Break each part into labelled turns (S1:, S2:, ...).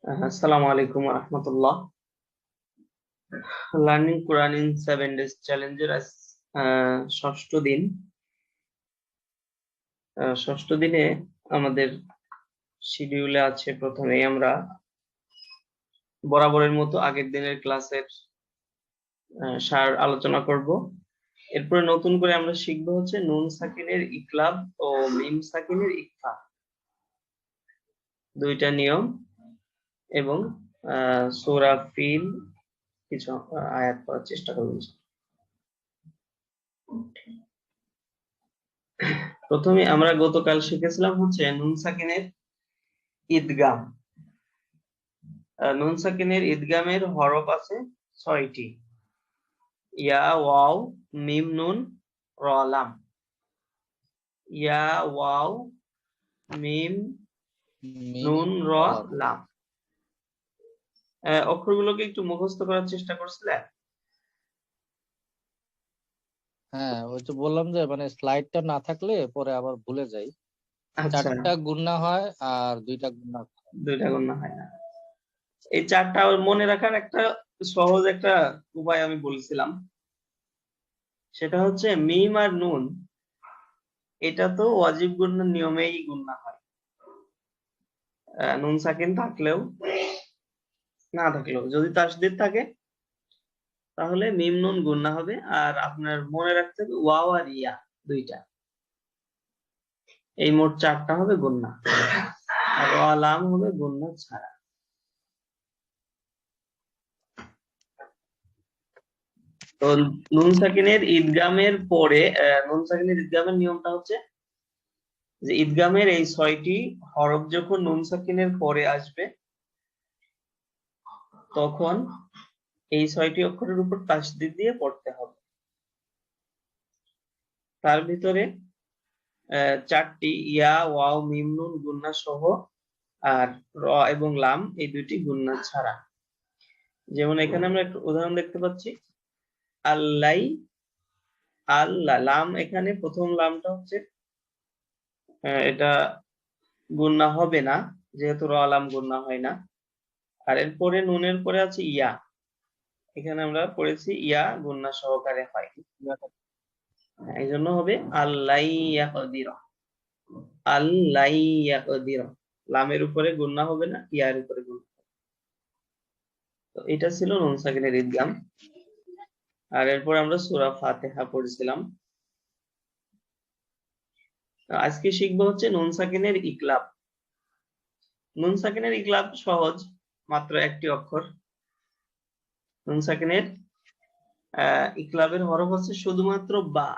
S1: আসসালামু আলাইকুম রহমতুল্লাহ। Learning Quran in 7 days চ্যালেঞ্জের ষষ্ঠ দিন। ষষ্ঠ দিনে আমাদের শিডিউলে আছে প্রথমেই আমরা বরাবরের মতো আগের দিনের ক্লাসের সার আলোচনা করব। এরপরে নতুন করে আমরা শিখবো হচ্ছে নুন সাকিনের ইকলাব ও মিম সাকিনের ইকফা, দুইটা নিয়ম, এবং সূরা ফিল কিছু আয়াত পড়ার চেষ্টা করব। প্রথমে আমরা গতকাল শিখেছিলাম হচ্ছে নুন সাকিনের ঈদগাম। নুন সাকিনের ঈদগামের হরফ আছে 6টি: ইয়া, ওয়াও, মিম, নুন, র, লাম। ইয়া, ওয়াও, মিম, নুন, র, লাম। অক্ষরগুলোকে একটু মুখস্থ করার চেষ্টা করছিলে?
S2: হ্যাঁ, ওই তো বললাম যে মানে স্লাইডটা না থাকলে পরে আবার ভুলে যাই।
S1: আচ্ছা,
S2: 4টা গুণনা হয় আর 2টা গুণনা হয়।
S1: 2টা গণনা হয় না। এই 4টা মনে রাখার একটা সহজ একটা উপায় আমি বলছিলাম, সেটা হচ্ছে মিম আর নুন, এটা তো ওয়াজিব গুণনার নিয়মেই গুণনা হয়। নুন সাকিন থাকলেও না থাকলেও, যদি তাসদীদ থাকে তাহলে মিম নুন গুণনা হবে। আর আপনার মনে রাখতে হবে ওয়াও আর ইয়া দুইটা, এই মোট 4টা হবে গুণনা, আর লাম হবে গুণনা ছাড়া। তো নুন সাকিনের ঈদগামের পরে নুন সাকিনের ঈদগামের নিয়মটা হচ্ছে যে ঈদগামের এই 6টি হরফ যখন নুন সাকিনের পরে আসবে, তখন এই 6টি অক্ষরের উপর তাসদীদ দিয়ে পড়তে হবে। তার ভিতরে 4টি ইয়া, ওয়াও, মিম, নুন গুণনা সহ, আর র এবং লাম এই দুইটি গুণনা ছাড়া। যেমন এখানে আমরা একটা উদাহরণ দেখতে পাচ্ছি, আল্লাই, আল্লাহ। লাম, এখানে প্রথম লামটা হচ্ছে এটা গুণনা হবে না, যেহেতু র লাম গুণনা হয় না। আর এরপরে নুনের পরে আছে ইয়া, এখানে আমরা পড়েছি ইয়া গুণনা সহকারে হয়, এই জন্য হবে আল্লাই ইয়াকদির। আল্লাই ইয়াকদির, লামের উপরে গুণনা হবে না, ইয়ার উপরে গুণনা। তো এটা ছিল নুন সাকিনের ঈদগাম। আর এরপর আমরা সূরা ফাতিহা পড়েছিলাম। আজকে শিখবো হচ্ছে নুন সাকিনের ইকলাব। নুন সাকিনের ইকলাব সহজ, মাত্র একটি অক্ষর। নুন সাকিনের ইকলাবের হরফ হচ্ছে শুধুমাত্র বা।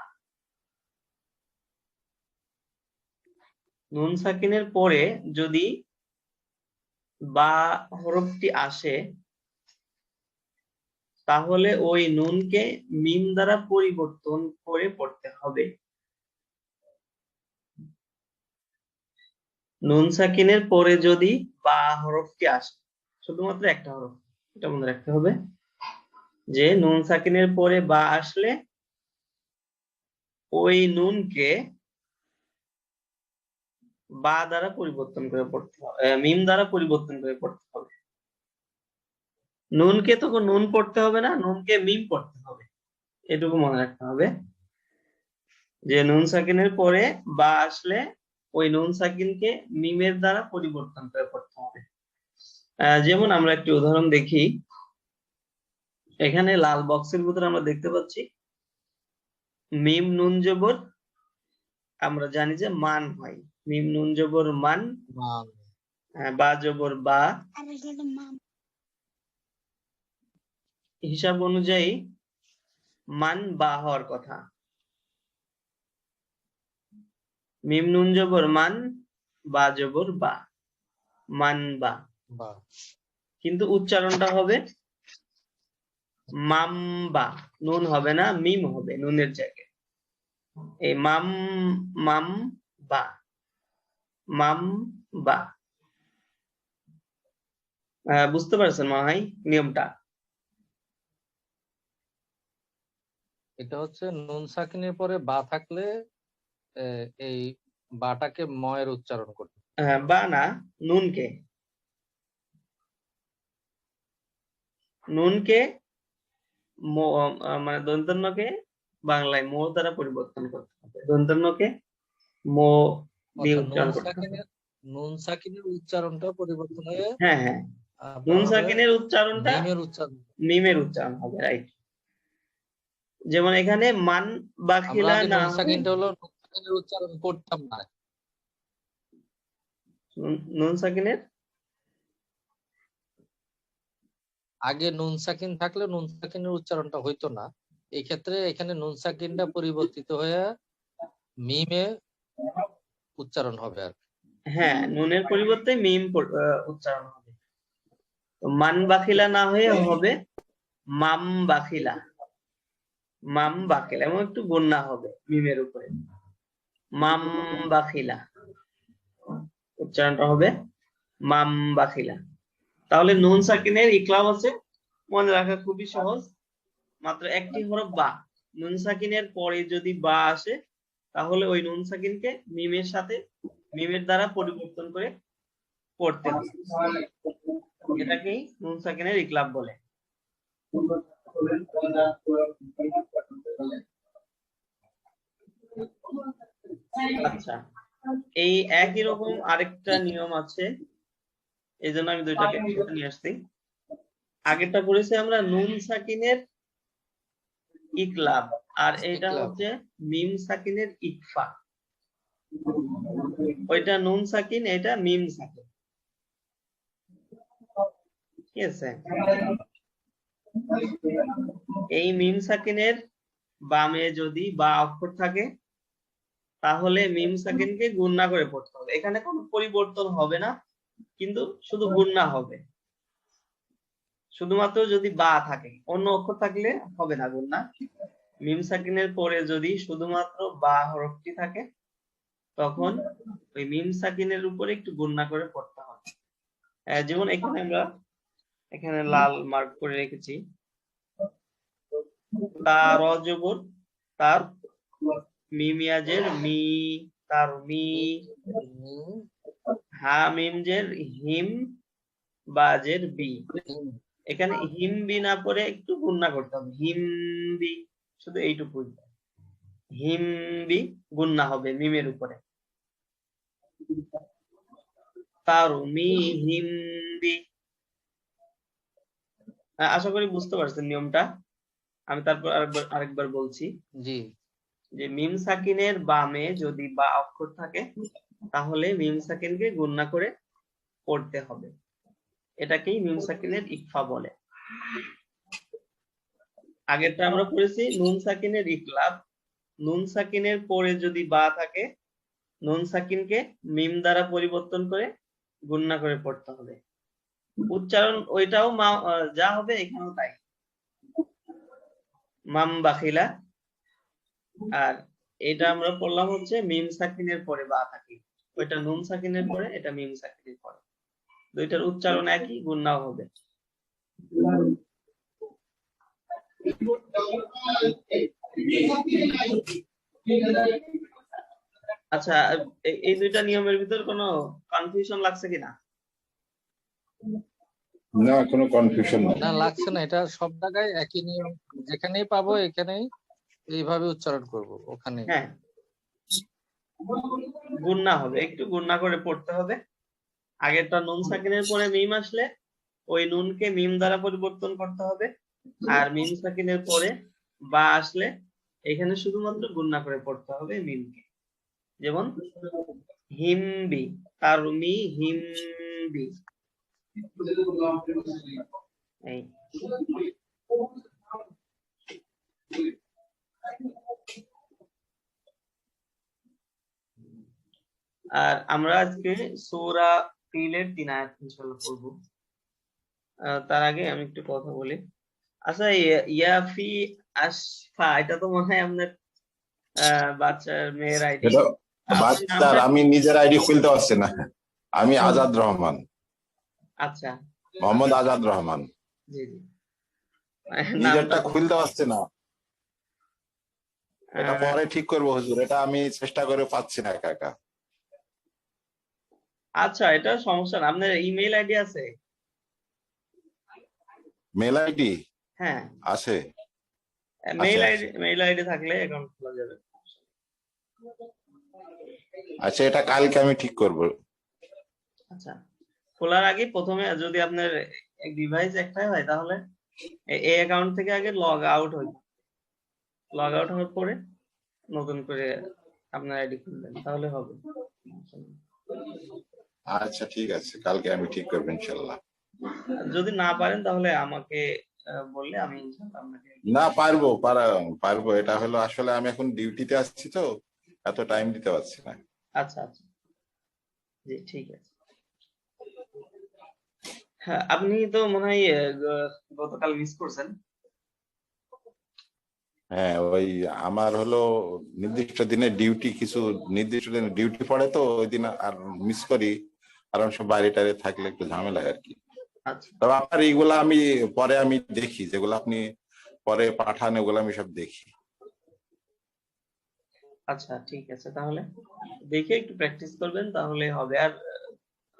S1: নুন সাকিনের পরে যদি বা হরফটি আসে, তাহলে ওই নুনকে মিম দ্বারা পরিবর্তন করে পড়তে হবে। নুন সাকিনের পরে যদি বা হরফটি আসে, শুধুমাত্র একটা হরফ, এটা মনে রাখতে হবে যে নুন সাকিনের পরে বা আসলে ওই নুনকে বা দ্বারা পরিবর্তন করে পড়তে হবে, মিম দ্বারা পরিবর্তন করে পড়তে হবে। নুনকে তখন নুন পড়তে হবে না, নুনকে মিম পড়তে হবে, এটুকু মনে রাখতে হবে যে নুন সাকিনের পরে বা আসলে ওই নুন সাকিনকে মিমের দ্বারা পরিবর্তন করে পড়তে হবে। যেমন আমরা একটি উদাহরণ দেখি, এখানে লাল বক্সের ভিতরে আমরা দেখতে পাচ্ছি মিম নুন জবর, আমরা জানি যে মান হয়, মিম নুন জবর মান, বা জবর বা, হিসাব অনুযায়ী মান বা হওয়ার কথা। মিম নুন জবর মান, বা জবর বা, মান বা। কিন্তু উচ্চারণটা হবে মামবা, নুন হবে না, মিম হবে নুনের জায়গায়। এই মাম, মাম বা, মাম বা। বুঝতে পারছেন মনে হয় নিয়মটা?
S2: এটা হচ্ছে নুন সাকিনের পরে বা থাকলে এই বাটাকে ময়ের উচ্চারণ করতে।
S1: বা না, নুনকে। নুনকে মানে দন্তন্যকে বাংলায় মো দ্বারা পরিবর্তন করতে হবে। দন্তন্যকে মো দিয়ে
S2: অর্থাৎ
S1: উচ্চারণ করতে হবে।
S2: নুন সাকিনের উচ্চারণটা পরিবর্তন হয়ে
S1: হ্যাঁ হ্যাঁ,
S2: আপনার
S1: নুন
S2: হবে
S1: সাকিনের উচ্চারণটা
S2: মিমের উচ্চারণ।
S1: মিমের উচ্চারণ হবে, রাইট। যেমন এখানে মান
S2: আমরা
S1: বাখিলা
S2: আগে
S1: না
S2: নুন
S1: হয়ে
S2: সাকিনটা হলো নুন সাকিনের উচ্চারণ করতাম না।
S1: নুন সাকিনের
S2: আগে নুন সাকিন থাকলে নুন সাকিনের উচ্চারণটা হইতো না। এই ক্ষেত্রে এখানে নুন সাকিনটা পরিবর্তিত হয়ে মিমে উচ্চারণ হবে আর কি।
S1: হ্যাঁ, নুনের পরিবর্তে মিম উচ্চারণ হবে। তো মান বাখিলা না হয়ে হবে মাম বাখিলা। মাম বাখিলা, এবং একটু গুণনা হবে মিমের উপরে, মাম বাখিলা উচ্চারণটা হবে মাম বাখিলা। তাহলে নুন সাকিনের ইকলাব আছে, মনে রাখা খুবই সহজ, মাত্র একটি হরফ বা। নুন সাকিনের পরে যদি বা আসে তাহলে ওই নুন সাকিনকে মিমের সাথে মিমের দ্বারা পরিবর্তন করে পড়তে হবে। এটাকেই নুন সাকিনের ইকলাব বলে। আচ্ছা, এই একই রকম আরেকটা নিয়ম আছে, এই জন্য আমি দুইটাকে একসাথে নিয়ে আসছি। আগেরটা করেছি আমরা নুন সাকিনের ইকলাব, আর এটা
S2: ইকলাব।
S1: হচ্ছে মিম সাকিনের ইকফা। ওইটা নুন সাকিন, এটা মিম সাকিন, ঠিক আছে? এই মিম সাকিনের বামে যদি বা অক্ষর থাকে তাহলে মিম সাকিনকে গুণনা করে পড়তে হবে। এখানে কোনো পরিবর্তন হবে না, কিন্তু শুধু গুণনা হবে। শুধুমাত্র যদি বা থাকে, অন্য অক্ষর থাকলে হবে না গুণনা। মিম সাকিনের পরে যদি শুধুমাত্র বা হরফটি থাকে তখন ওই মিম সাকিনের উপরে একটু গুণনা করে পড়তে হবে। যেমন এখানে আমরা এখানে লাল মার্ক করে রেখেছি, তার অজবর তার, মিমিয়াজের মি, তার মি, হা মিম জের হিম, বাজের বি। এখানে হিম বি না পরে একটু গুণনা করতে হবে, হিম বি, শুধু এইটুকু হিম বি গুণনা হবে মিমের উপরে। তার মি হিম বি। আশা করি বুঝতে পারছেন নিয়মটা। আমি তারপর আরেকবার বলছি,
S2: জি,
S1: যে মিম সাকিনের বামে যদি বা অক্ষর থাকে তাহলে মিম সাকিনকে গুণনা করে পড়তে হবে। এটাকেই মিম সাকিনের ইকফা বলে। আগেরটা আমরা পড়েছি নুন সাকিনের ইকলাব। নুন সাকিনের পরে যদি বা থাকে নুন সাকিনকে মিম দ্বারা পরিবর্তন করে গুণনা করে পড়তে হবে। উচ্চারণ ওইটাও যা হবে এখানেও তাই, মাম বাখিলা। আর এটা আমরা পড়লাম হচ্ছে মিম সাকিনের পরে বা থাকে, ওইটা নুন সাকিনের পরে, এটা মিম সাকিনের পরে। দুইটার উচ্চারণ একই, গুণনাও হবে। আচ্ছা, এই দুইটা নিয়মের ভিতর কোনো কনফিউশন লাগছে কিনা?
S3: না, কোনো কনফিউশন
S2: না
S3: নেই।
S2: লাগছে না, এটা সব জায়গায় একই নিয়ম, যেখানেই পাবো এখানেই এইভাবে উচ্চারণ করব, ওখানে।
S1: হ্যাঁ, গুণনা হবে, একটু গুণনা করে পড়তে হবে। আগেরটা নুন সাকিনের পরে মিম আসলে ওই নুনকে মিম দ্বারা পরিবর্তন করতে হবে, আর মিম সাকিনের পরে বা আসলে এখানে শুধুমাত্র গুণনা করে পড়তে হবে মিমকে। যেমন হিমবি, তারমি হিমবি, এই। আর আমরা আজকে সূরা ফিলের 3 আয়াত ইনশাআল্লাহ পড়বো। তার আগে আমি একটু কথা বলি। আচ্ছা, ইয়াফি আশফা, এটা তো মনে হয় আপনার বাচ্চার মেয়ের আইডি।
S3: এটা
S1: আপনার
S3: বাচ্চার,
S1: নামটা
S3: আমি নিজের আইডি খুলতে পারছি না। আমি আজাদ রহমান,
S1: আচ্ছা,
S3: মোহাম্মদ আজাদ রহমান।
S1: জি জি, নামটা
S3: নিজেরটা খুলতে পারছি না। এটা
S1: আহ,
S3: পরে ঠিক করবো হুজুর, এটা আমি চেষ্টা করে পাচ্ছি না একা একা।
S1: আচ্ছা, এটা সমস্যা না। আপনার ইমেল আইডি আছে?
S3: মেল আইডি
S1: হ্যাঁ,
S3: আছে?
S1: মেইল
S3: আছে,
S1: আইডি, মেইল আইডি থাকলে অ্যাকাউন্ট খোলা যাবে।
S3: আচ্ছা, এটা কালকে আমি ঠিক করব।
S1: আচ্ছা, খোলার আগে প্রথমে যদি আপনার ডিভাইস একটাই হয় তাহলে এই অ্যাকাউন্ট থেকে আগে লগ আউট হইতে, লগ আউট হওয়ার পরে নতুন করে আপনার আইডি খুলবেন, তাহলে হবে।
S3: আচ্ছা ঠিক আছে, কালকে আমি ঠিক করবো ইনশাল্লাহ।
S1: আর যদি না পারেন তাহলে আমাকে বললে আমি ইনশাআল্লাহ আপনাকে।
S3: না, পারবো। এটা হলো আসলে আমি এখন ডিউটিতে আসছি তো, এত টাইম দিতে পারছি না।
S1: আচ্ছা আচ্ছা, জি ঠিক আছে। হ্যাঁ, আপনি তো মনে হয় গতকাল মিস করছেন।
S3: হ্যাঁ, ওই আমার হলো নির্দিষ্ট দিনে ডিউটি, কিছু নির্দিষ্ট দিনে ডিউটি পড়ে তো ওই দিন আর মিস করি, কারণ সব বাইরে টাইরে থাকলে একটু ঝামেলা হয় আর কি।
S1: আচ্ছা
S3: তবে আপনার এইগুলা আমি পরে আমি দেখি, যেগুলো আপনি পরে পাঠান ওগুলো আমি সব দেখি।
S1: আচ্ছা, ঠিক আছে, তাহলে দেখে একটু প্র্যাকটিস করবেন তাহলে হবে। আর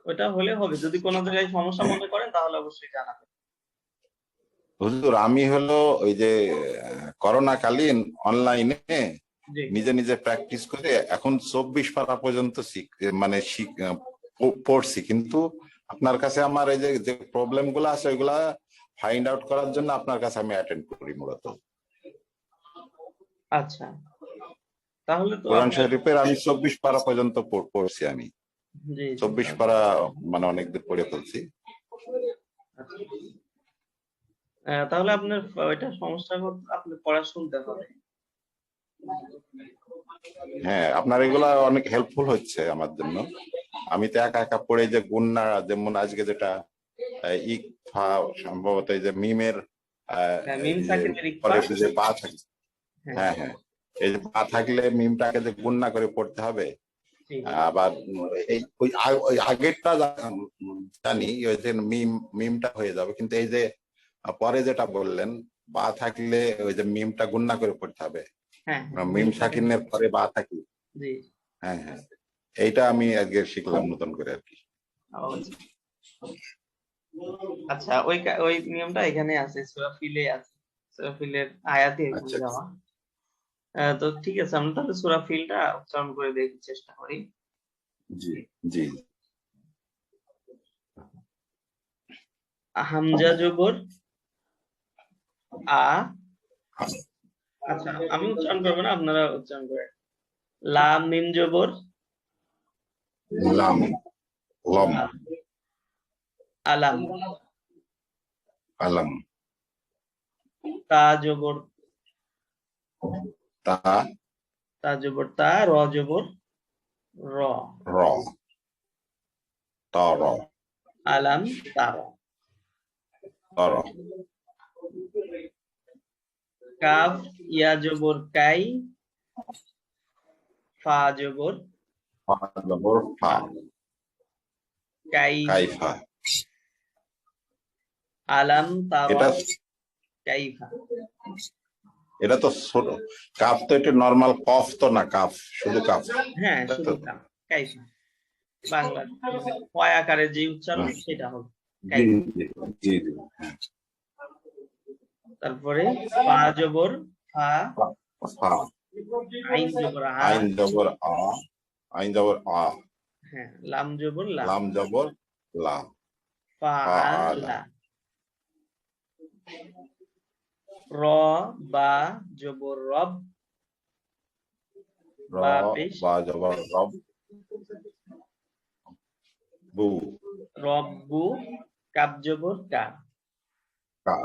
S1: ওটা হলে হবে, যদি কোনো জায়গায় সমস্যা মনে করেন তাহলে অবশ্যই জানাবেন।
S3: হুজুর, আমি হলো ওই যে করোনা কালীন অনলাইনে
S1: জি
S3: নিজে নিজে প্র্যাকটিস করে এখন 24 পারা পর্যন্ত পড়ছি, কিন্তু আপনার কাছে আমার এই যে প্রবলেম গুলো আছে ওইগুলা ফাইন্ড আউট করার জন্য আপনার কাছে আমি অ্যাটেন্ড করি মূলত।
S1: আচ্ছা, তাহলে তো
S3: কোরআন
S1: আপনার,
S3: শরীফের আমি 24 পারা পর্যন্ত পড়ছি আমি।
S1: জি
S3: 24 পারা মানে অনেকদিন পড়ে ফেলছি।
S1: আচ্ছা। তাহলে আপনার ওইটা সমস্যা আপনি পড়া শুনতে হবে।
S3: হ্যাঁ, আপনার এগুলা অনেক হেল্পফুল হচ্ছে আমার জন্য। আমি তো একা একা পড়ে যে গুন্না, যেমন আজকে যেটা ইকফা, সম্ভবত এই যে মিমের
S1: হ্যাঁ, মিম
S3: এই যে
S1: সাকিনের ইকফা।
S3: পরে যে পা থাকে,
S1: হ্যাঁ
S3: হ্যাঁ হ্যাঁ, এই যে পা থাকলে মিমটাকে যে গুন্না করে পড়তে হবে।
S1: জি
S3: আবার এই ওই আগেরটা জানি, ওই যে মিমটা হয়ে যাবে, কিন্তু এই যে পরে যেটা বললেন বা থাকলে ওই যে মিমটা গুন্না করে পড়তে হবে,
S1: হ্যাঁ,
S3: মিম সাকিনের পরে বা থাকি।
S1: জি।
S3: হ্যাঁ হ্যাঁ, এইটা আমি আজকে শিখলাম নতুন করে আর কি।
S1: আচ্ছা, ওই নিয়মটা এখানে আছে, সূরা ফিলে আছে, সূরা ফিলের আয়াতে এখানে
S3: আচ্ছা
S1: দেওয়া। তো ঠিক আছে, আমরা তাহলে সূরা ফিলটা উচ্চারণ করে দেখার চেষ্টা করি।
S3: জি জি।
S1: হামজা জবর আ। আচ্ছা, আমি উচ্চারণ করবো না, আপনারা উচ্চারণ করেন। লাম মিম জবর
S3: লাম, লম,
S1: আলাম।
S3: আলাম,
S1: তা জবর,
S3: তা,
S1: তা জবর তা, র জবর র,
S3: র, তর,
S1: আলাম তার।
S3: তর,
S1: কাফ ইয়া জবর কাই, ফা জবর
S3: ফা জবর ফা,
S1: কাই,
S3: কাইফা।
S1: আলাম তার
S3: এটা
S1: কাইফা।
S3: এটা তো ছোট কাফ, তো এটা নরমাল কফ তো না, কাফ শুধু কাফ।
S1: হ্যাঁ, শুধু কাফ, কাইফা। বাংলা মানে কয় আকারের যে উচ্চারণ সেটা হবে
S3: জি
S1: কাইফা।
S3: জি জি জি, হ্যাঁ।
S1: তারপরে ফা জবর ফা,
S3: ফা,
S1: আইন জবর আ,
S3: আইন জবর আ, আইন জবর আ,
S1: হ্যাঁ, লাম জবর লা,
S3: লাম জবর লা,
S1: ফা
S3: ফা
S1: আ
S3: আলা,
S1: লা। র বা জবর রব,
S3: র
S1: বা পেশ,
S3: বা জবর রব, বু,
S1: রব্বু, কাব জবর কা,
S3: কা,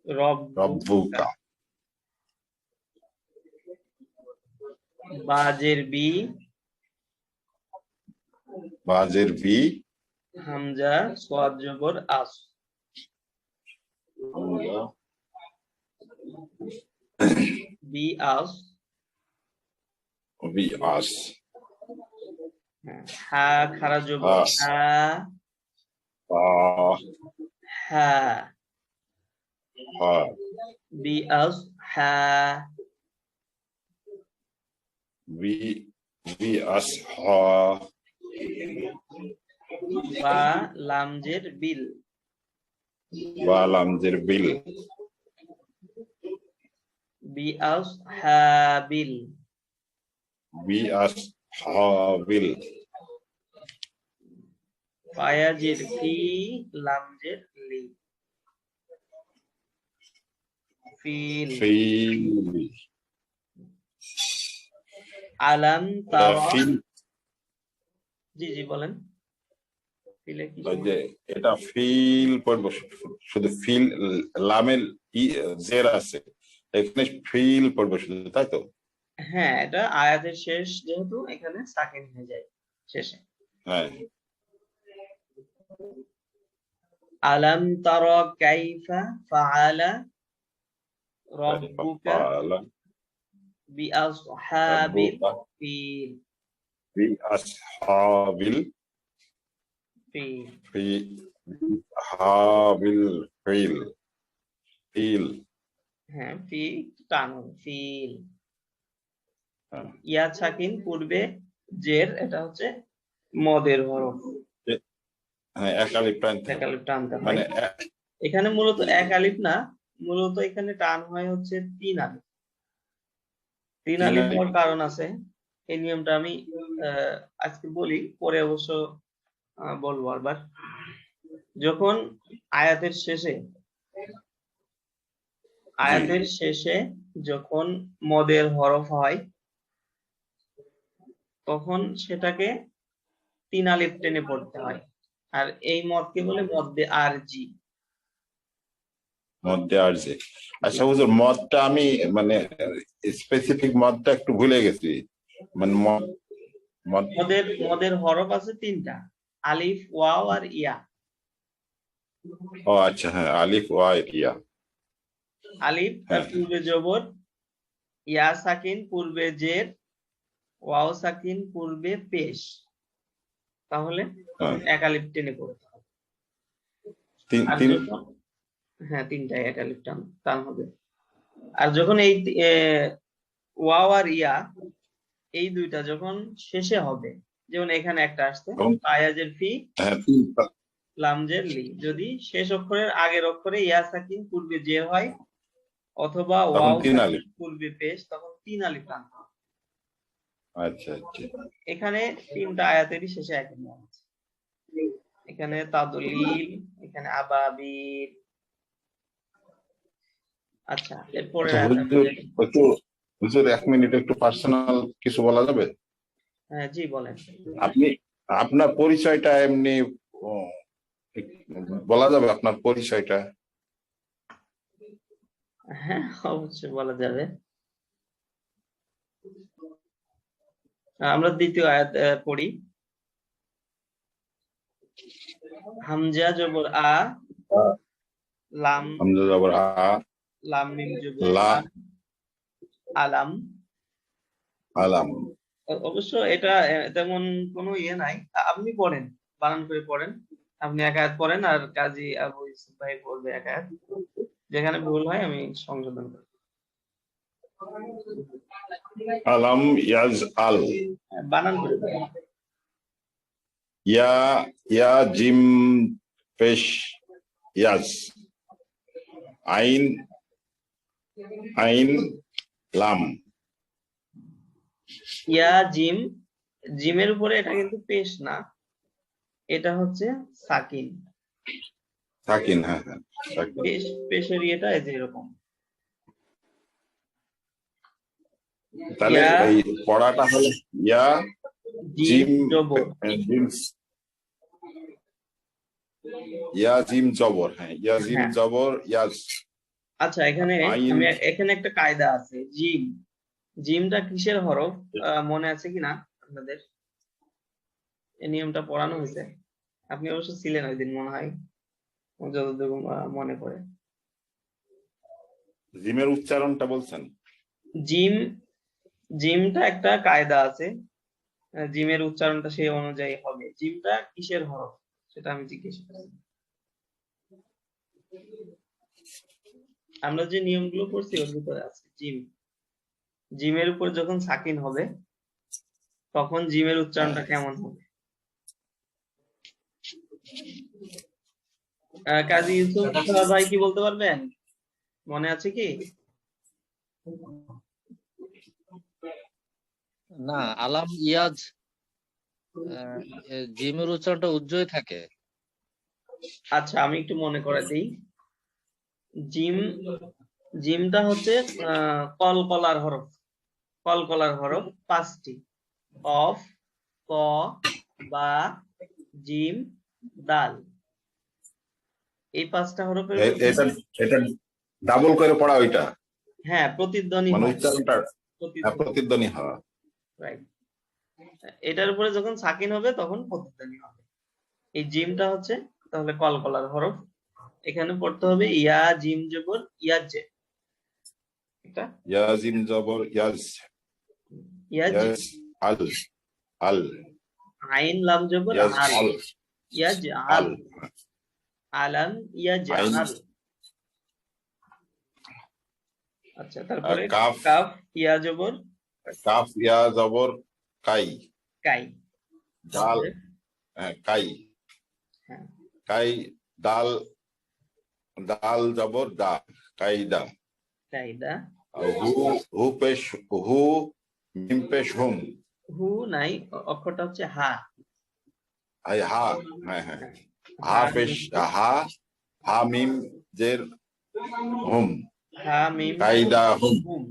S1: রব্বু
S3: রব্বু কা,
S1: বাজের বি,
S3: বাজের বি,
S1: হামজা সোয়াদ জবর আস,
S3: হামজা,
S1: বি আস।
S3: বি আস,
S1: হা খারা জবর
S3: আস,
S1: হা,
S3: আ,
S1: হা,
S3: হা,
S1: বি আস হা,
S3: বি, বি আস হা,
S1: বা লামজের বিল,
S3: বা লামজের বিল,
S1: বিআসহাবিল,
S3: বি আস হাবিল,
S1: ফায়াজির ফি, লামজের লি, ফিল,
S3: ফিল,
S1: আলাম তারা,
S3: ফিল,
S1: জি জি বলেন, ফিলে কি
S3: ওই যে এটা ফিল পড়বো, শুধু ফিল, লামের জের আছে, এখানে ফিল পড়বো শুধু, তাই তো?
S1: হ্যাঁ, এটা আয়াতের শেষ যেহেতু এখানে সাকিন হয়ে যায় শেষে।
S3: হ্যাঁ,
S1: আলাম তারা কাইফা ফাআলা রাব্বুকা
S3: ফাআলা
S1: বিআসহাবিল
S3: রাব্বুকা
S1: ফিল,
S3: বি আসহাবিল
S1: ফিল,
S3: ফি হাবিল ফিল, ফিল,
S1: হ্যাঁ ফি টান হবে, ফিল।
S3: হ্যাঁ।
S1: ইয়া সাকিন পূর্বে জের, এটা হচ্ছে মদের হরফ,
S3: হ্যাঁ, এক আলিফ টানতে
S1: এক
S3: হবে।
S1: আলিফ টানতে হয়।
S3: মানে
S1: এখানে মূলত এক আলিফ না, মূলত এখানে টান হয় হচ্ছে 3 আলিফ। 3 আলিফ
S3: আলিফ।
S1: হওয়ার কারণ আছে, এই নিয়মটা আমি আজকে বলি, পরে অবশ্য বলবো আবার। যখন আয়াতের শেষে যখন মদের হরফ হয়, তখন সেটাকে 3 আলিফ টেনে পড়তে হয়, আর এই মদকে বলে মদ্দে আরজি।
S3: মধ্যে আসছে। আচ্ছা হুজুর, মদটা আমি মানে স্পেসিফিক মদটা একটু ভুলে গেছি, মানে
S1: মদের হরফ আছে 3টা, আলিফ, ওয়াও আর ইয়া।
S3: ও আচ্ছা, হ্যাঁ, আলিফ ওয়া ইয়া।
S1: আলিফ তার
S3: হ্যাঁ,
S1: পূর্বে জবর, ইয়া সাকিন পূর্বে জের, ওয়াও সাকিন পূর্বে পেশ, তাহলে
S3: হ্যাঁ,
S1: এক আলিফ টেনে পড়তে হবে।
S3: তিন
S1: আর
S3: তিন
S1: যখন, হ্যাঁ 3টায় এক আলিফ টান হবে। আর যখন এই ওয়াও আর ইয়া এই দুইটা যখন শেষে হবে, যেমন এখানে একটা আসছে আয়াজের ফি,
S3: হ্যাঁ,
S1: লামজের লি, যদি শেষ অক্ষরের আগের অক্ষরে ইয়া সাকিন পূর্বে জের হয় অথবা
S3: তখন
S1: ওয়াও
S3: 3
S1: সাকিন
S3: আলিফ।
S1: পূর্বে পেশ, তখন 3 আলিফ টানতে হবে।
S3: আচ্ছা আচ্ছা,
S1: এখানে 3টা আয়াতেরই শেষে এক নিয়ম আছে, এখানে তাদলিল, এখানে আবাবিল। আচ্ছা, এরপরে
S3: আচ্ছা হুজুর, একটু হুজুর 1 মিনিট একটু পার্সোনাল কিছু বলা যাবে?
S1: হ্যাঁ জি বলেন।
S3: আপনি আপনার পরিচয়টা এমনি ও, বলা যাবে আপনার পরিচয়টা?
S1: হ্যাঁ অবশ্যই বলা যাবে। আমরা দ্বিতীয় আয়াত পড়ি। হামজা জবর আ, লাম,
S3: হামজা জবর আ,
S1: লাম মিম জবর
S3: লা,
S1: আ, আলাম।
S3: আলাম।
S1: অবশ্য এটা তেমন কোনো ইয়ে নাই, আপনি পড়েন, বানান করে পড়েন। আপনি এক আয়াত পড়েন আর কাজী আবু ইউসুফ ভাই পড়বে এক আয়াত, যেখানে ভুল হয় আমি সংশোধন করি।
S3: আলাম ইয়াজ আল,
S1: বানান করে পড়েন।
S3: ইয়া, ইয়া জিম পেশ ইয়াজ, আইন, আইন লাম।
S1: ইয়া জিম, জিমের উপরে এটা কিন্তু পেশ না, এটা হচ্ছে সাকিন।
S3: সাকিন, হ্যাঁ হ্যাঁ, সাকিন।
S1: পেশের ইয়েটা এই যে এরকম।
S3: তাহলে
S1: ইয়া
S3: এই পড়াটা হলো ইয়া
S1: জিম
S3: জিম,
S1: জবর,
S3: জিম, ইয়া জিম জবর, হ্যাঁ, ইয়া জিম
S1: হ্যাঁ।
S3: জবর ইয়াজ।
S1: আচ্ছা, এখানে
S3: আইন,
S1: আমি এখানে একটা কায়দা আছে, জিম, জিমটা কিসের হরফ মনে আছে কিনা আপনাদের? এই নিয়মটা পড়ানো হয়েছে, আপনি অবশ্য ছিলেন ওই দিন মনে হয়, যতটুকু মনে পড়ে।
S3: জিমের উচ্চারণটা বলছেন?
S1: জিম, জিমটা একটা কায়দা আছে, জিমের উচ্চারণটা সেই অনুযায়ী হবে। জিমটা কিসের হরফ সেটা আমি জিজ্ঞেস করছি। আমরা যে নিয়মগুলো পড়ছি ওর ভিতরে আছে জিম। জিমের উপর যখন সাকিন হবে তখন জিমের উচ্চারণটা কেমন হবে? কাজী ইউসুফ ভাই কি বলতে পারবেন? মনে আছে কি?
S2: না, আলাম ইয়াজ জিমের উচ্চারণটা উজ্জ্বল থাকে।
S1: আচ্ছা, আমি একটু মনে করে দিই। জিম, জিমটা হচ্ছে কলকলার হরফ। কলকলার হরফ 5টি। কফ, ক, বা, জিম, দাল। এই 5টা হরফের উপর
S3: এটা এটা ডাবল করে পড়া ওইটা,
S1: হ্যাঁ প্রতিধ্বনি
S3: মানে
S1: হয়।
S3: উচ্চারণটা প্রতিধ্বনি হওয়া।
S1: রাইট। এটার উপরে যখন সাকিন হবে তখন প্রতিধ্বনি হবে। এই জিমটা হচ্ছে তাহলে কলকলার হরফ। এখানে পড়তে হবে ইয়া জিম জবর ইয়াজ। এটা
S3: ইয়া জিম জবর ইয়াজ,
S1: ইয়াজ।
S3: ইয়াজ আল, আল,
S1: আইন লাম জবর
S3: ইয়াজ
S1: আল,
S3: আল,
S1: ইয়াজ
S3: আল,
S1: আল, আলান ইয়াজ
S3: আইন।
S1: আল। আচ্ছা, তারপরে
S3: কাফ,
S1: কাফ ইয়া জবর
S3: কাফ ইয়া জবর কাই,
S1: কাই।
S3: দাল, কাই,
S1: হ্যাঁ,
S3: কাই, দাল, দাল জবর দা, কাইদা।
S1: কাইদা।
S3: হু, হু পেশ, হু মিম পেশ হুম।
S1: হু নাই, অক্ষরটা হচ্ছে হা।
S3: আই হা, হ্যাঁ হ্যাঁ, হা পেশ, হা, হা মিম জের হুম,
S1: হা মিম
S3: কাইদা হুম।
S1: হুম,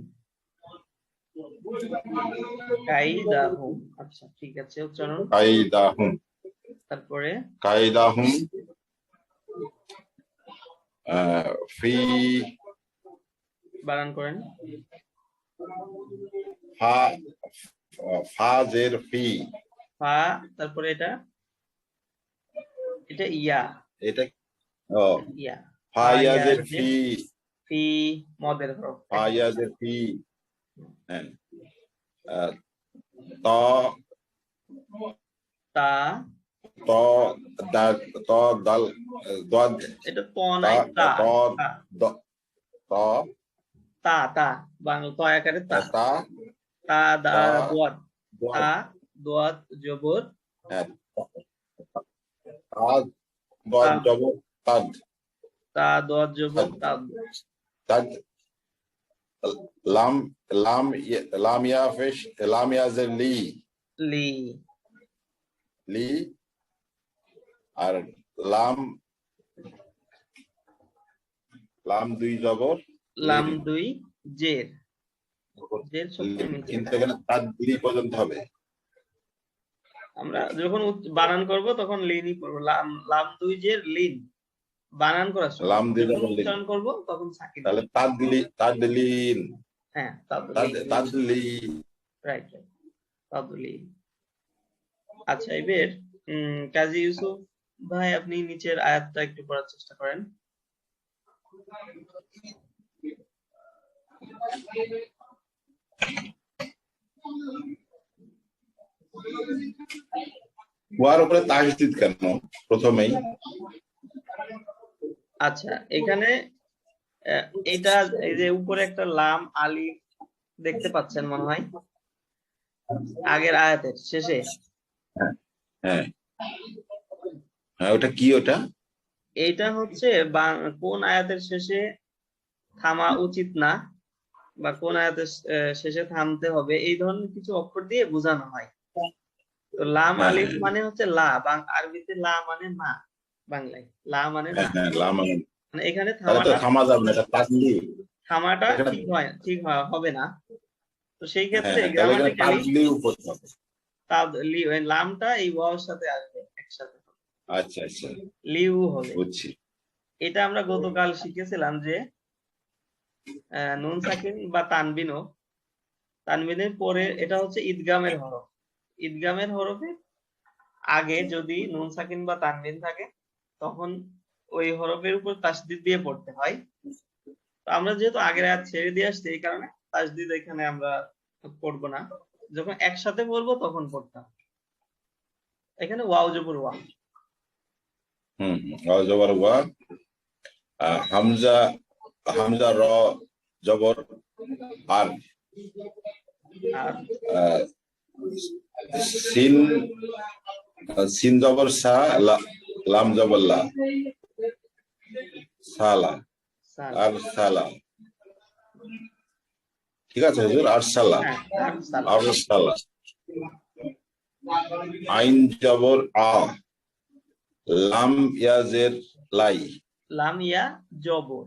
S1: কাইদা হুম। আচ্ছা ঠিক আছে, উচ্চারণ।
S3: কাইদা হুম,
S1: তারপরে
S3: কাইদা হুম। ফি,
S1: বানান করেন।
S3: ফা, ফা জের ফি,
S1: ফা, তারপরে এটা এটা ইয়া,
S3: এটা ও
S1: ইয়া।
S3: ফা ইয়া জের ফি,
S1: ফি মদের হরফ।
S3: ফা ইয়া জের ফি। হ্যাঁ, ত,
S1: তা,
S3: ত, দাল, ত, দাল, দদ,
S1: এটা ত নাই, তা,
S3: ত,
S1: তা,
S3: ত,
S1: তা, তা, বাংলা ত আকারে তা।
S3: তা,
S1: তা দা দোয়াত,
S3: দদ,
S1: তা দোয়াত জবর
S3: তাদ, দদ জবর তাদ,
S1: তা দোয়াত জবর তাদ।
S3: তাদ, লাম, লাম, লাম ইয়া পেশ, লাম ইয়া জের লি,
S1: লি,
S3: লি, আর লাম, লাম দুই জবর
S1: লাম
S3: লিন।
S1: দুই জের, জের সবচেয়ে নিচে।
S3: কিন্তু এখানে তাদ লি পর্যন্ত হবে।
S1: আমরা যখন বানান করব তখন লিনই করব। লাম, লাম দুই জের লিন বানান করার সময়।
S3: লাম দুই
S1: যখন
S3: জবর লিন,
S1: উচ্চারণ করব তখন সাকিন।
S3: তাহলে তাদ লি, তাদ লিন,
S1: হ্যাঁ,
S3: তাদ লি।
S1: রাইট, তাদলি। আচ্ছা, এবার কাজী ইউসুফ ভাই আপনি নিচের আয়াতটা একটু পড়ার চেষ্টা করেন।
S3: ওয়ার উপরে তাসদিদ কেন প্রথমেই?
S1: আচ্ছা, এখানে এটা এই যে উপরে একটা লাম আলিফ দেখতে পাচ্ছেন মনে হয় আগের আয়াতের শেষে।
S3: হ্যাঁ হ্যাঁ, ওটা কি? ওটা
S1: এইটা হচ্ছে কোন আয়াতের শেষে থামা উচিত না বা কোন আয়াতের শেষে থামতে হবে, এই ধরনের কিছু অক্ষর দিয়ে বোঝানো হয়। তো লাম আলিফ মানে হচ্ছে লা, আরবিতে লা মানে না, বাংলায় লা মানে না।
S3: লাম,
S1: মানে এখানে
S3: থামা যাবে না, এটা তাদলি।
S1: থামাটা ঠিক হবে না। তো সেই ক্ষেত্রে
S3: তাহলে এখানে
S1: গ্রামাটিক্যালি
S3: তাদলি উপর হবে।
S1: তাদলি, ওই লামটা এই ওয়াওর সাথে আসবে একসাথে,
S3: আচ্ছা আচ্ছা,
S1: লিউ হবে।
S3: বুঝছি।
S1: এটা আমরা গতকাল শিখেছিলাম যে নুন সাকিন বা তানবিনও, তানবিনের পরে এটা হচ্ছে ইদগামের হরফ। ইদগামের হরফে আগে যদি নুন সাকিন বা তানবিন থাকে তখন ওই হরফের উপর তাসদিদ দিয়ে পড়তে হয়। তো আমরা যেহেতু আগের আয়াত ছেড়ে দিয়ে আসছি এই কারণে তাসদিদ এখানে আমরা পড়বো না, যখন একসাথে পড়বো তখন পড়তাম। এখানে ওয়াও জবর ওয়া।
S3: ওয়া জবর ওয়া, হামজা, হামজা র জবর আর,
S1: আর
S3: সিন, সিন জবর সা, লাম জবর লা। সালা
S1: সাল
S3: আরসালা, ঠিক আছে হুজুর, আরসালা
S1: হ্যাঁ আরসাল
S3: আরসালা। আইন জবর আ, লাম ইয়াজের লাই,
S1: লাম ইয়া জবর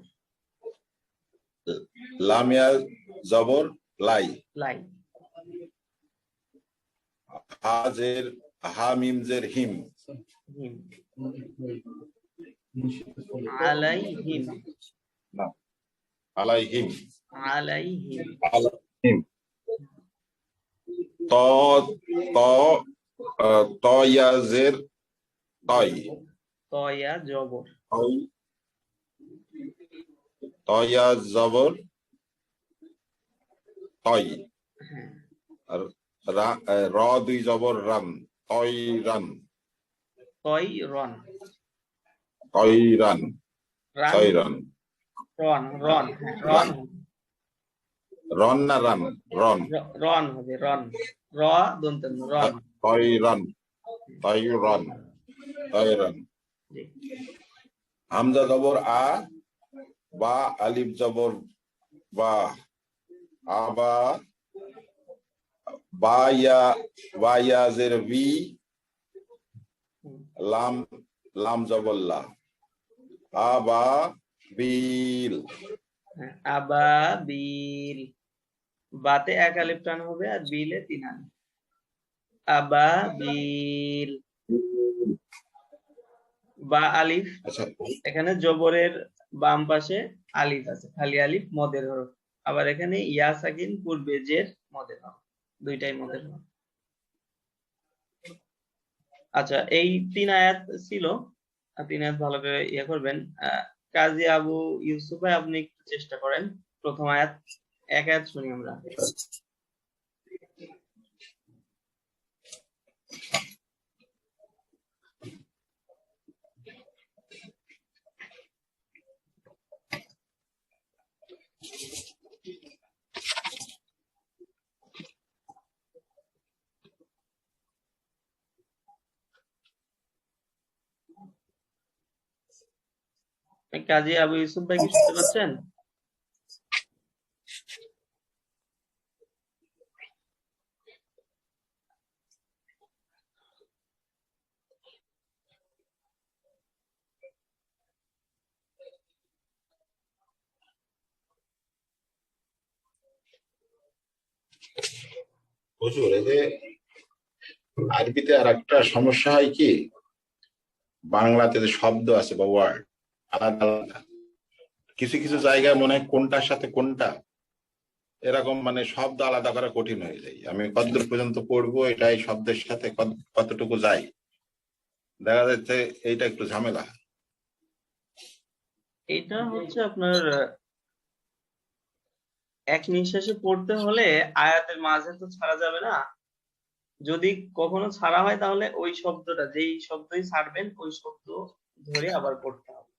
S3: লাম ইয়া জবর লাই,
S1: লাই
S3: হাজের হা মিম জের হিম,
S1: হিম আলাইহিম
S3: আলাইহিম,
S1: আলাইহিম
S3: আলাইহিম। ত ত ত ইয়াজের তয়,
S1: তয়া জবর
S3: তয়া জবর তয়,
S1: হ্যাঁ
S3: আর র দুই জবর রান, তয় রান,
S1: তয় রন
S3: তয় রান,
S1: রান
S3: তয় রান।
S1: রন রন হ্যাঁ রন
S3: রন না রান, রন,
S1: রন হবে রন র দন্ত রন
S3: তয় রান, তয় রান, তয় রান।
S1: জি
S3: হামজা জবর আ, বা আলিফ জবর বা, আবা, বা ইয়া জের বি, লাম লাম জবর লা, আবা বিল,
S1: হ্যাঁ, আবাবিল বাতে এক আলিফ টান হবে আর বিলে তিন আলিফ আবাবিল বা আলিফ
S3: আচ্ছা
S1: এখানে জবরের বাম পাশে আলিফ আছে খালি আলিফ মদের হরফ আবার এখানে ইয়া সাকিন পূর্বে জের মদের হরফ দুইটাই মদের হরফ আচ্ছা এই তিন আয়াত ছিল তিন আয়াত ভালো করে ইয়ে করবেন কাজী আবু ইউসুফ ভাই আপনি একটু চেষ্টা করেন প্রথম আয়াত এক আয়াত শুনি আমরা কাজী আবু ইউসুফ ভাই কি শুনতে পাচ্ছেন
S3: হুজুর, এই যে আরবিতে আর একটা সমস্যা হয় কি, বাংলাতে যে শব্দ আছে বা ওয়ার্ড আলাদা আলাদা, কিছু কিছু জায়গায় মনে হয় কোনটার সাথে কোনটা এরকম মানে শব্দ আলাদা করা কঠিন হয়ে যায়। আমি কতদূর পর্যন্ত পড়বো এটাই শব্দের সাথে কতটুকু যায়, দেখা যাচ্ছে এইটা একটু ঝামেলা।
S1: এটা হচ্ছে আপনার এক নিঃশ্বাসে পড়তে হলে আয়াতের মাঝে তো ছাড়া যাবে না যদি কখনো ছাড়া হয় তাহলে ওই শব্দটা যেই শব্দই ছাড়বেন ওই শব্দ ধরে আবার পড়তে হবে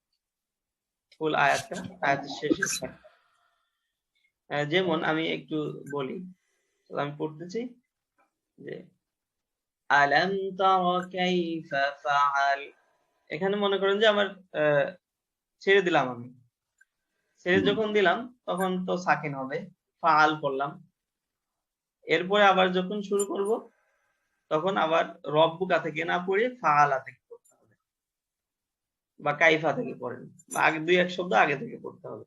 S1: ফুল আয়াতটা আয়াতের শেষে ছাড়তে হবে। যেমন আমি একটু বলি আমি পড়তেছি যে আলাম তারা কাইফা ফাআল এখানে মনে করেন যে আমার ছেড়ে দিলাম আমি ছেড়ে যখন দিলাম তখন তো সাকিন হবে ফাআল করলাম এরপরে আবার যখন শুরু করব তখন আবার রব্বুকা থেকে না পড়ে ফাআলা থেকে পড়তে হবে বা কাইফা থেকে পড়েন বা আগে দুই এক শব্দ আগে থেকে পড়তে হবে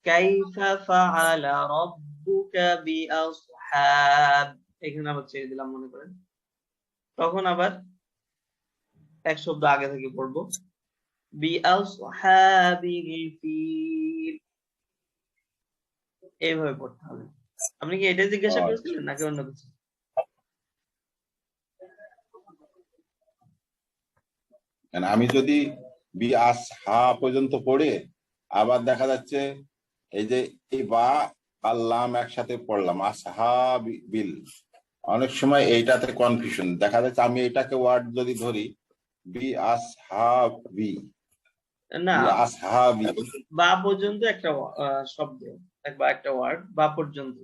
S1: কাইফা ফাআলা রাব্বুকা বিআসহাব এখানে আবার ছেড়ে দিলাম মনে করেন তখন আবার এক শব্দ আগে থেকে পড়বো বিআসহাবিল ফিল এইভাবে পড়তে হবে আপনি কি এটা জিজ্ঞাসা করেছিলেন নাকি অন্য কিছু
S3: আমি যদি বি আস হা পর্যন্ত পড়ে আবার দেখা যাচ্ছে এই যে এই বা আর লাম একসাথে পড়লাম আসহা বিল, অনেক সময় এইটাতে কনফিউশন দেখা যাচ্ছে। আমি এটাকে ওয়ার্ড যদি ধরি বি আসহাবি,
S1: না
S3: বি আসহাবি,
S1: বা পর্যন্ত একটা শব্দ বা একটা ওয়ার্ড বা পর্যন্ত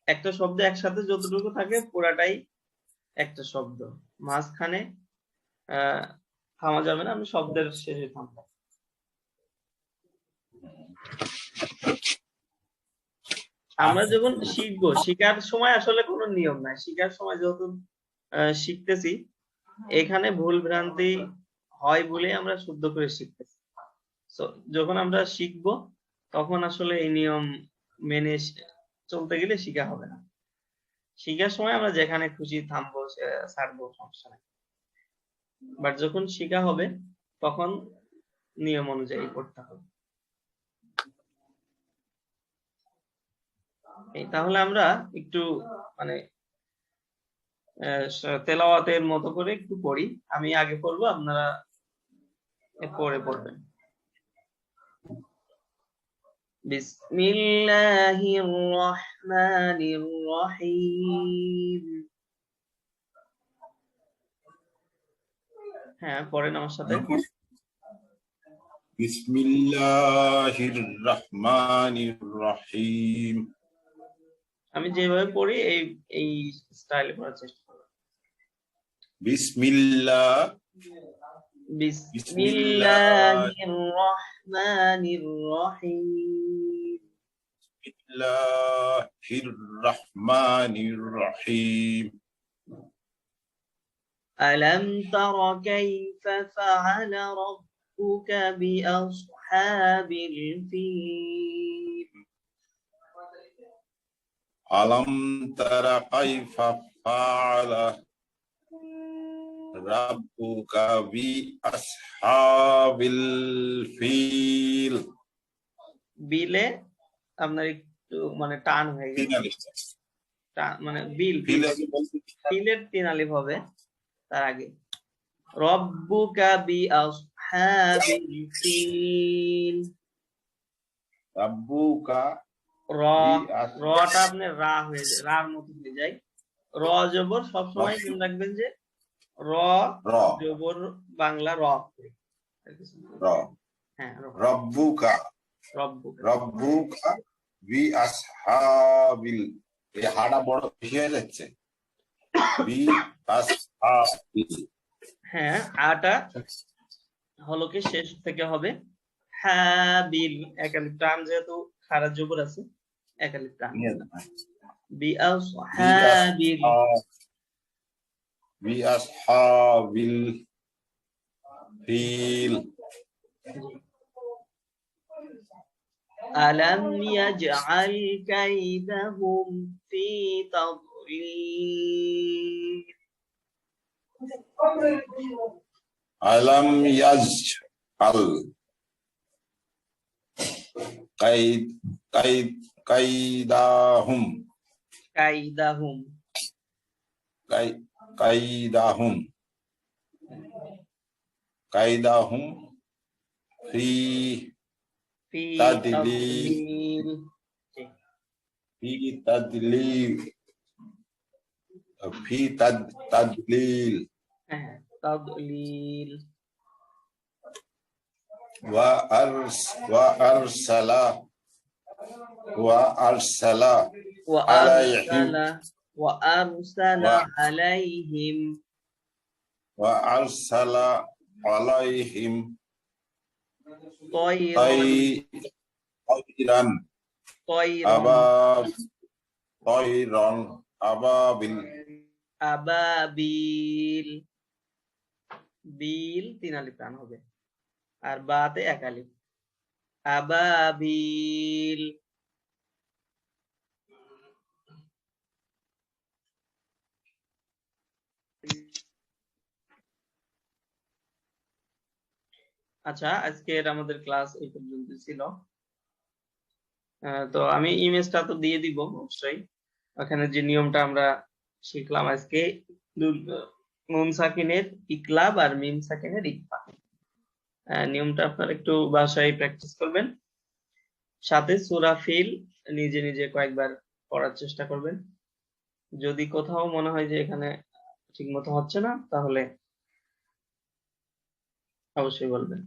S1: একটা শব্দ একসাথে যতটুকু থাকে পুরাটাই একটা শব্দ মাঝখানে থামা যাবে না, আমি শব্দের শেষে থামবো। আমরা যখন শিখবো, শিখার সময় আসলে কোনো নিয়ম নাই, শিখার সময় যেহেতু শিখতেছি, এখানে ভুল ভ্রান্তি হয় বলে আমরা শুদ্ধ করে শিখতেছি। তো যখন আমরা শিখবো তখন আসলে এই নিয়ম মেনে চলতে গেলে শিখা হবে না। শিখার সময় আমরা যেখানে খুশি থামবো, ছাড়বো, সমস্যা নেই। বাট যখন শিখা হবে তখন নিয়ম অনুযায়ী করতে হবে। তাহলে আমরা একটু মানে তেলাওয়াতের মতো করে একটু পড়ি। আমি আগে পড়বো, আপনারা পরে পড়বেন। বিসমিল্লাহির রহমানির রহিম। হ্যাঁ, পড়েন আমার সাথে।
S3: বিসমিল্লাহির রহমানির রহিম।
S1: আমি যেভাবে পড়ি এই স্টাইলে পড়ার চেষ্টা করব। বিসমিল্লাহির রহমানির রহিম।
S3: বিসমিল্লাহির রহমানির রহিম।
S1: ألم تر كيف فعل ربك بأصحاب الفيل
S3: ألم تر كيف فعل ربك بأصحاب الفيل।
S1: বিলে আপনার একটু মানে টান হয়ে গেছে, মানে বিলের 3 আলিফ হবে তার আগে। রব্বুকা বিআসহাবিল ফিল।
S3: রব্বুকা
S1: রটা আপনি রা হয়ে যায়, রার মতো হয়ে যায়। র জবর সবসময় মনে রাখবেন যে র জবর বাংলা র। হ্যাঁ,
S3: রব্বুকা বিআসহাবিল, এই হাড়া বড় বেশি হয়ে যাচ্ছে। বিআসহাবিল,
S1: হ্যাঁ, আটা হলকে শেষ থেকে হবে। হাবিল একালিফ টান, যেহেতু খারা জবর আছে একালিফ টান। বিআসহাবিল
S3: ফিল।
S1: আলাম ইয়াজআল কাইদাহুম ফি তাদলিল।
S3: আলাম ইয়াজআল কাইদাহুম ফি তাদলিল। ওয়া আরসালা আলাইহিম طيرا
S1: আবাবিল। বিল 3 আলিফ টান হবে আর বাতে 1 আলিফ। আবাবিল। আচ্ছা, আজকের আমাদের ক্লাস এই পর্যন্ত ছিল। তো আমি ইমেজটা তো দিয়ে দিব অবশ্যই। ওখানে যে নিয়মটা আমরা শিখলাম আজকে, নুন সাকিনের ইকলাব আর মিম সাকিনের ইকফা, নিয়মটা আপনারা একটু বাসায় প্র্যাকটিস করবেন। সাথে সূরা ফিল নিজে নিজে কয়েকবার পড়ার চেষ্টা করবেন। যদি কোথাও মনে হয় যে এখানে ঠিকমতো হচ্ছে না, তাহলে অবশ্যই বলবেন।